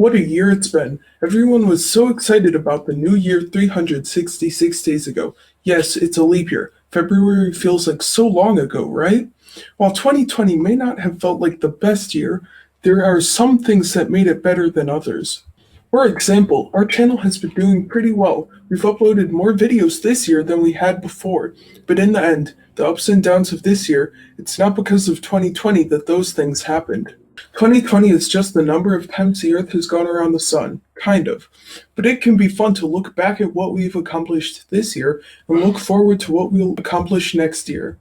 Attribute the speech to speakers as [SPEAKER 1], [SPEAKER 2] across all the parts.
[SPEAKER 1] What a year it's been. Everyone was so excited about the new year 366 days ago. Yes, it's a leap year. February feels like so long ago, right? While 2020 may not have felt like the best year, there are some things that made it better than others. For example, our channel has been doing pretty well. We've uploaded more videos this year than we had before. But in the end, the ups and downs of this year, it's not because of 2020 that those things happened. 2020 is just the number of times the Earth has gone around the Sun, kind of. But it can be fun to look back at what we've accomplished this year and look forward to what we'll accomplish next year.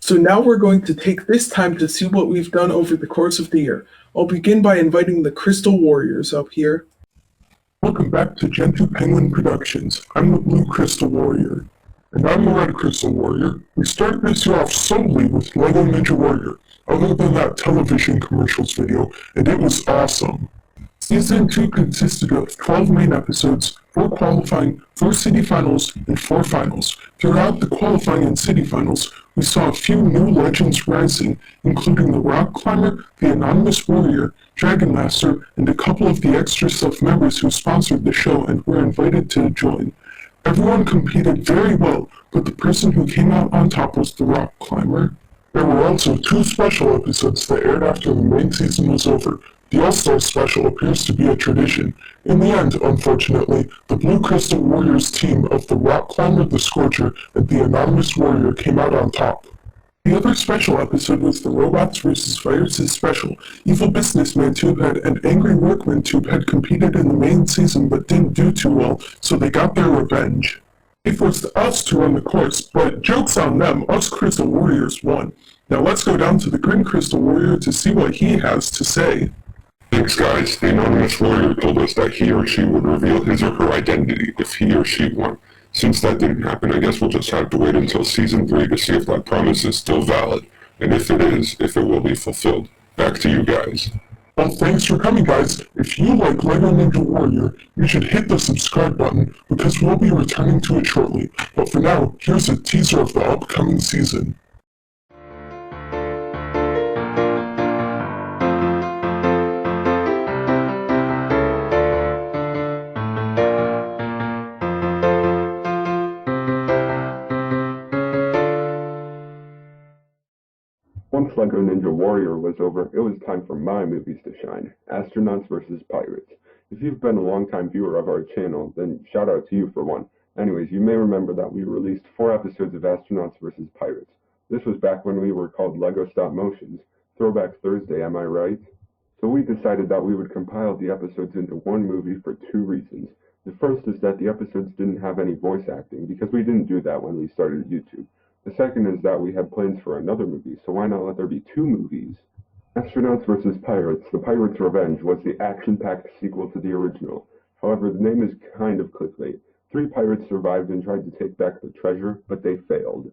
[SPEAKER 1] So now we're going to take this time to see what we've done over the course of the year. I'll begin by inviting the Crystal Warriors up here.
[SPEAKER 2] Welcome back to GentooPenguin Productions. I'm the Blue Crystal Warrior. And I'm the Red Crystal Warrior. We started this year off solely with LEGO Ninja Warrior, other than that television commercials video, and it was awesome. Season 2 consisted of 12 main episodes, 4 qualifying, 4 city finals, and 4 finals. Throughout the qualifying and city finals, we saw a few new legends rising, including the Rock Climber, the Anonymous Warrior, Dragon Master, and a couple of the extra self members who sponsored the show and were invited to join. Everyone competed very well, but the person who came out on top was the Rock Climber. There were also 2 special episodes that aired after the main season was over. The All-Star Special appears to be a tradition. In the end, unfortunately, the Blue Crystal Warriors team of the Rock Climber, the Scorcher, and the Anonymous Warrior came out on top. The other special episode was the Robots vs. Viruses special. Evil Businessman Tubehead and Angry Workman Tubehead competed in the main season but didn't do too well, so they got their revenge. They forced us to run the course, but joke's on them, us Crystal Warriors won. Now let's go down to the Green Crystal Warrior to see what he has to say.
[SPEAKER 3] Thanks guys, the Anonymous Warrior told us that he or she would reveal his or her identity if he or she won. Since that didn't happen, I guess we'll just have to wait until Season 3 to see if that promise is still valid, and if it is, if it will be fulfilled. Back to you guys.
[SPEAKER 2] Well, thanks for coming guys. If you like LEGO Ninja Warrior, you should hit the subscribe button because we'll be returning to it shortly. But for now, here's a teaser of the upcoming season.
[SPEAKER 4] Once LEGO Ninja Warrior was over, it was time for my movies to shine, Astronauts vs. Pirates. If you've been a long-time viewer of our channel, then shout out to you for one. Anyways, you may remember that we released 4 episodes of Astronauts vs. Pirates. This was back when we were called LEGO Stop Motions. Throwback Thursday, am I right? So we decided that we would compile the episodes into one movie for 2 reasons. The first is that the episodes didn't have any voice acting, because we didn't do that when we started YouTube. The second is that we had plans for another movie, so why not let there be 2 movies? Astronauts vs. Pirates, The Pirate's Revenge, was the action-packed sequel to the original. However, the name is kind of clickbait. 3 pirates survived and tried to take back the treasure, but they failed.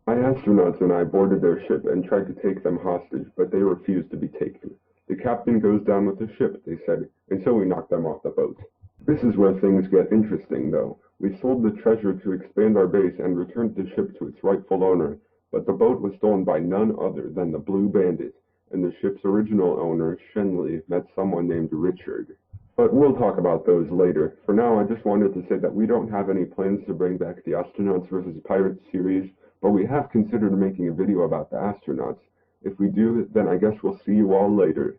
[SPEAKER 4] My astronauts and I boarded their ship and tried to take them hostage, but they refused to be taken. The captain goes down with the ship, they said, and so we knocked them off the boat. This is where things get interesting, though. We sold the treasure to expand our base and returned the ship to its rightful owner, but the boat was stolen by none other than the Blue Bandit, and the ship's original owner, Shenley, met someone named Richard. But we'll talk about those later. For now, I just wanted to say that we don't have any plans to bring back the Astronauts vs. Pirates series, but we have considered making a video about the astronauts. If we do, then I guess we'll see you all later.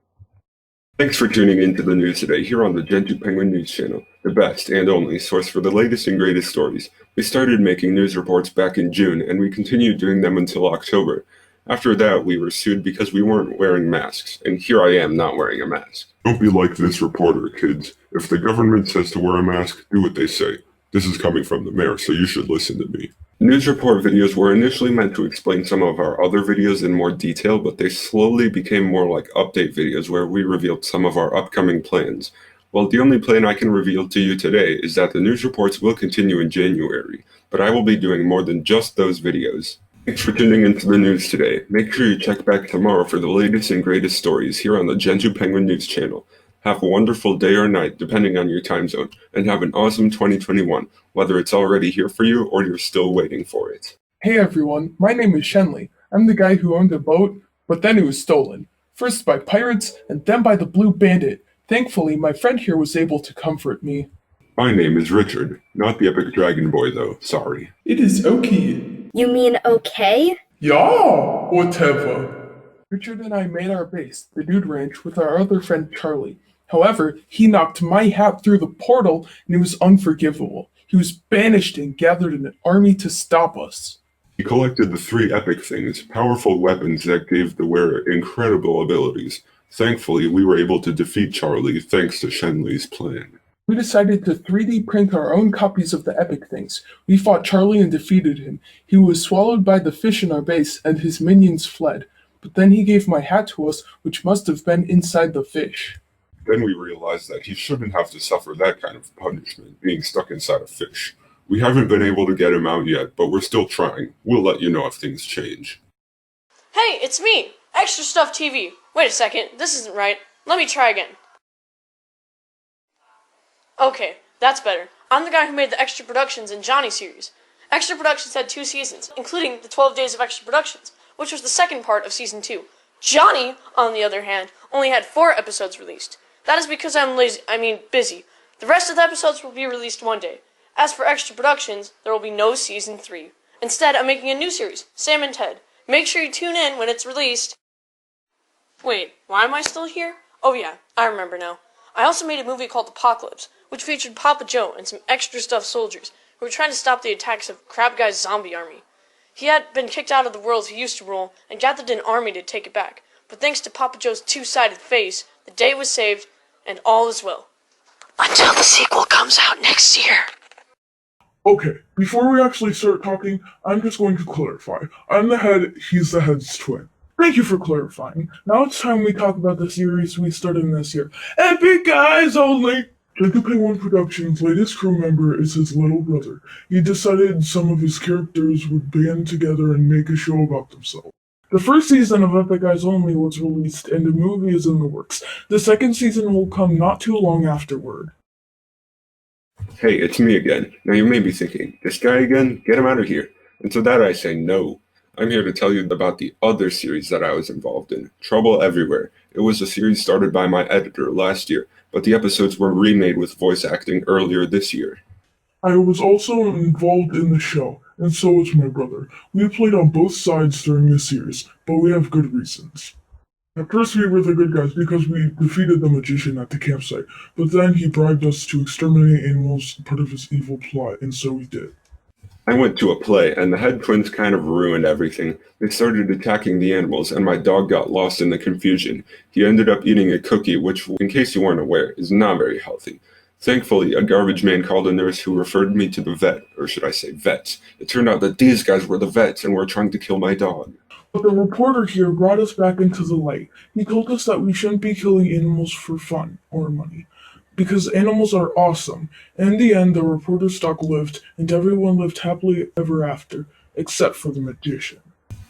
[SPEAKER 3] Thanks for tuning in to the news today here on the GentooPenguin News Channel, the best and only source for the latest and greatest stories. We started making news reports back in June, and we continued doing them until October. After that, we were sued because we weren't wearing masks, and here I am not wearing a mask.
[SPEAKER 2] Don't be like this reporter, kids. If the government says to wear a mask, do what they say. This is coming from the mayor, so you should listen to me.
[SPEAKER 3] News report videos were initially meant to explain some of our other videos in more detail, but they slowly became more like update videos where we revealed some of our upcoming plans. Well, the only plan I can reveal to you today is that the news reports will continue in January, but I will be doing more than just those videos. Thanks for tuning into the news today. Make sure you check back tomorrow for the latest and greatest stories here on the GentooPenguin News Channel. Have a wonderful day or night, depending on your time zone, and have an awesome 2021, whether it's already here for you or you're still waiting for it.
[SPEAKER 1] Hey everyone, my name is Shenley. I'm the guy who owned a boat, but then it was stolen. First by pirates, and then by the Blue Bandit. Thankfully, my friend here was able to comfort me.
[SPEAKER 3] My name is Richard, not the Epic Dragon Boy though, sorry.
[SPEAKER 1] It is okay.
[SPEAKER 5] You mean okay?
[SPEAKER 1] Yeah, whatever. Richard and I made our base, the Dude Ranch, with our other friend Charlie. However, he knocked my hat through the portal, and it was unforgivable. He was banished and gathered an army to stop us.
[SPEAKER 3] He collected the 3 epic things, powerful weapons that gave the wearer incredible abilities. Thankfully, we were able to defeat Charlie thanks to Shenley's plan.
[SPEAKER 1] We decided to 3D print our own copies of the epic things. We fought Charlie and defeated him. He was swallowed by the fish in our base, and his minions fled. But then he gave my hat to us, which must have been inside the fish.
[SPEAKER 3] Then we realized that he shouldn't have to suffer that kind of punishment, being stuck inside a fish. We haven't been able to get him out yet, but we're still trying. We'll let you know if things change.
[SPEAKER 6] Hey, it's me! Extra Stuff TV. Wait a second, this isn't right. Let me try again. Okay, that's better. I'm the guy who made the Extra Productions and Johnny series. Extra Productions had 2 seasons, including the 12 Days of Extra Productions, which was the second part of Season 2. Johnny, on the other hand, only had 4 episodes released. That is because I'm busy. The rest of the episodes will be released one day. As for Extra Productions, there will be no Season 3. Instead, I'm making a new series, Sam and Ted. Make sure you tune in when it's released. Wait, why am I still here? Oh yeah, I remember now. I also made a movie called Apocalypse, which featured Papa Joe and some extra stuff soldiers who were trying to stop the attacks of Crab Guy's zombie army. He had been kicked out of the world he used to rule and gathered an army to take it back, but thanks to Papa Joe's 2-sided face, the day was saved, and all is well. Until the sequel comes out next year.
[SPEAKER 2] Okay, before we actually start talking, I'm just going to clarify. I'm the head, he's the head's twin. Thank you for clarifying. Now it's time we talk about the series we started this year. Epic Guys Only! GentooPenguin Productions' latest crew member is his little brother. He decided some of his characters would band together and make a show about themselves. The first season of Epic Guys Only was released and a movie is in the works. The second season will come not too long afterward.
[SPEAKER 3] Hey, it's me again. Now you may be thinking, this guy again? Get him out of here. And to that I say no. I'm here to tell you about the other series that I was involved in, Trouble Everywhere. It was a series started by my editor last year, but the episodes were remade with voice acting earlier this year.
[SPEAKER 2] I was also involved in the show, and so was my brother. We played on both sides during this series, but we have good reasons. At first we were the good guys because we defeated the magician at the campsite, but then he bribed us to exterminate animals, part of his evil plot, and so we did.
[SPEAKER 3] I went to a play, and the head twins kind of ruined everything. They started attacking the animals, and my dog got lost in the confusion. He ended up eating a cookie, which, in case you weren't aware, is not very healthy. Thankfully, a garbage man called a nurse who referred me to the vet, or should I say vets. It turned out that these guys were the vets and were trying to kill my dog.
[SPEAKER 2] But the reporter here brought us back into the light. He told us that we shouldn't be killing animals for fun or money, because animals are awesome. In the end, the reporter's dog lived, and everyone lived happily ever after, except for the magician.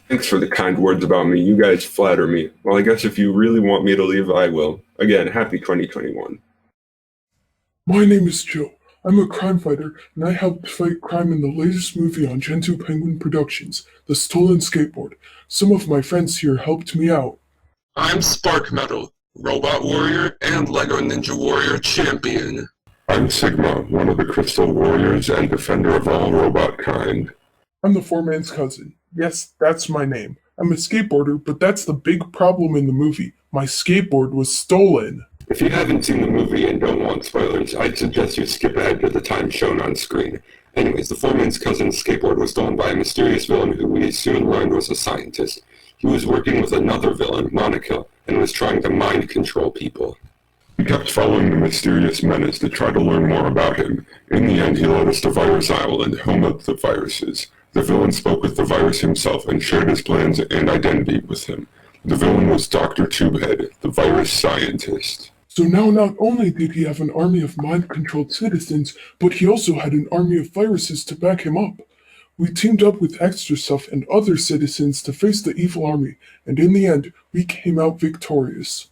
[SPEAKER 3] Thanks for the kind words about me. You guys flatter me. Well, I guess if you really want me to leave, I will. Again, happy 2021.
[SPEAKER 2] My name is Joe. I'm a crime fighter, and I helped fight crime in the latest movie on GentooPenguin Productions, The Stolen Skateboard. Some of my friends here helped me out.
[SPEAKER 7] I'm Spark Metal, Robot Warrior and Lego Ninja Warrior Champion.
[SPEAKER 3] I'm Sigma, one of the Crystal Warriors and defender of all robot kind.
[SPEAKER 2] I'm the foreman's cousin. Yes, that's my name. I'm a skateboarder, but that's the big problem in the movie. My skateboard was stolen.
[SPEAKER 3] If you haven't seen the movie and don't want spoilers, I'd suggest you skip ahead to the time shown on screen. Anyways, the foreman's cousin's skateboard was stolen by a mysterious villain who we soon learned was a scientist. He was working with another villain, Monica, and was trying to mind control people. We kept following the mysterious menace to try to learn more about him. In the end, he led us to Virus Island, home of the viruses. The villain spoke with the virus himself and shared his plans and identity with him. The villain was Dr. Tubehead, the virus scientist.
[SPEAKER 2] So now not only did he have an army of mind-controlled citizens, but he also had an army of viruses to back him up. We teamed up with Extra Stuff and other citizens to face the evil army, and in the end, we came out victorious.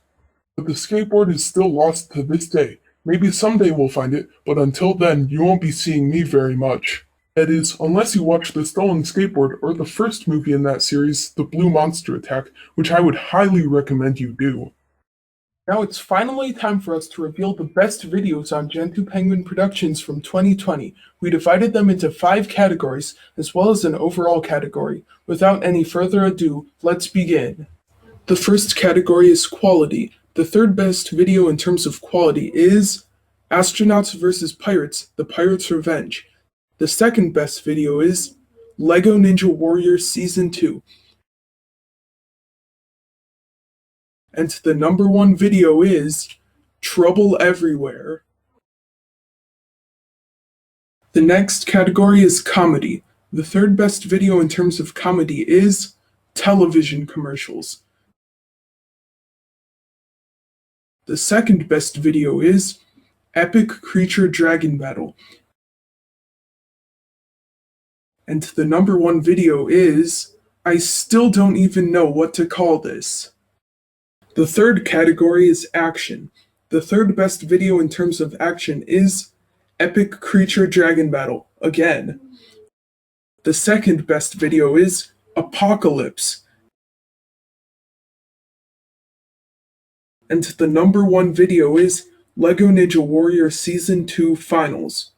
[SPEAKER 2] But the skateboard is still lost to this day. Maybe someday we'll find it, but until then, you won't be seeing me very much. That is, unless you watch The Stolen Skateboard or the first movie in that series, The Blue Monster Attack, which I would highly recommend you do.
[SPEAKER 1] Now it's finally time for us to reveal the best videos on GentooPenguin Productions from 2020. We divided them into 5 categories, as well as an overall category. Without any further ado, let's begin. The first category is quality. The third best video in terms of quality is Astronauts vs. Pirates, The Pirates' Revenge. The second best video is LEGO Ninja Warrior Season 2. And the number 1 video is Trouble Everywhere. The next category is comedy. The third best video in terms of comedy is television commercials. The second best video is Epic Creature Dragon Battle. And the number 1 video is I still don't even know what to call this. The third category is action. The third best video in terms of action is Epic Creature Dragon Battle, again. The second best video is Apocalypse. And the number 1 video is LEGO Ninja Warrior Season 2 Finals.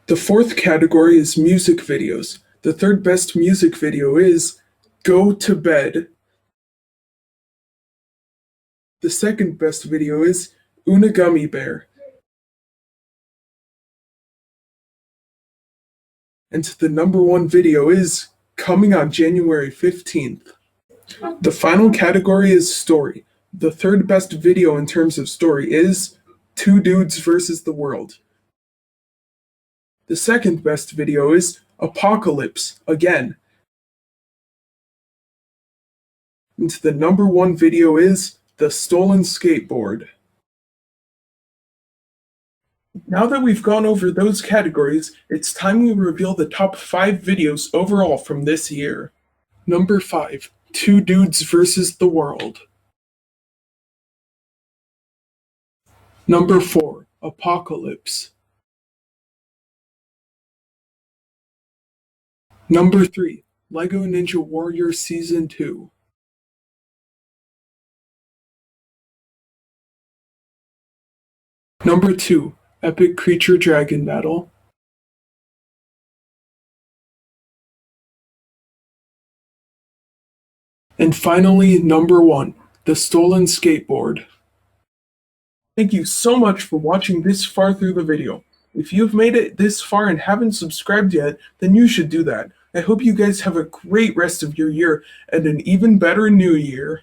[SPEAKER 1] The fourth category is music videos. The third best music video is Go to Bed. The second best video is Unagummy Bear. And the number 1 video is coming on January 15th. The final category is story. The third best video in terms of story is Two Dudes vs. the World. The second best video is Apocalypse, again. And the number 1 video is The Stolen Skateboard. Now that we've gone over those categories, it's time we reveal the top 5 videos overall from this year. Number 5, Two Dudes vs. the World. Number 4, Apocalypse. Number 3, LEGO Ninja Warrior Season 2. Number 2, Epic Creature Dragon Battle. And finally, number 1, The Stolen Skateboard. Thank you so much for watching this far through the video. If you've made it this far and haven't subscribed yet, then you should do that. I hope you guys have a great rest of your year and an even better new year.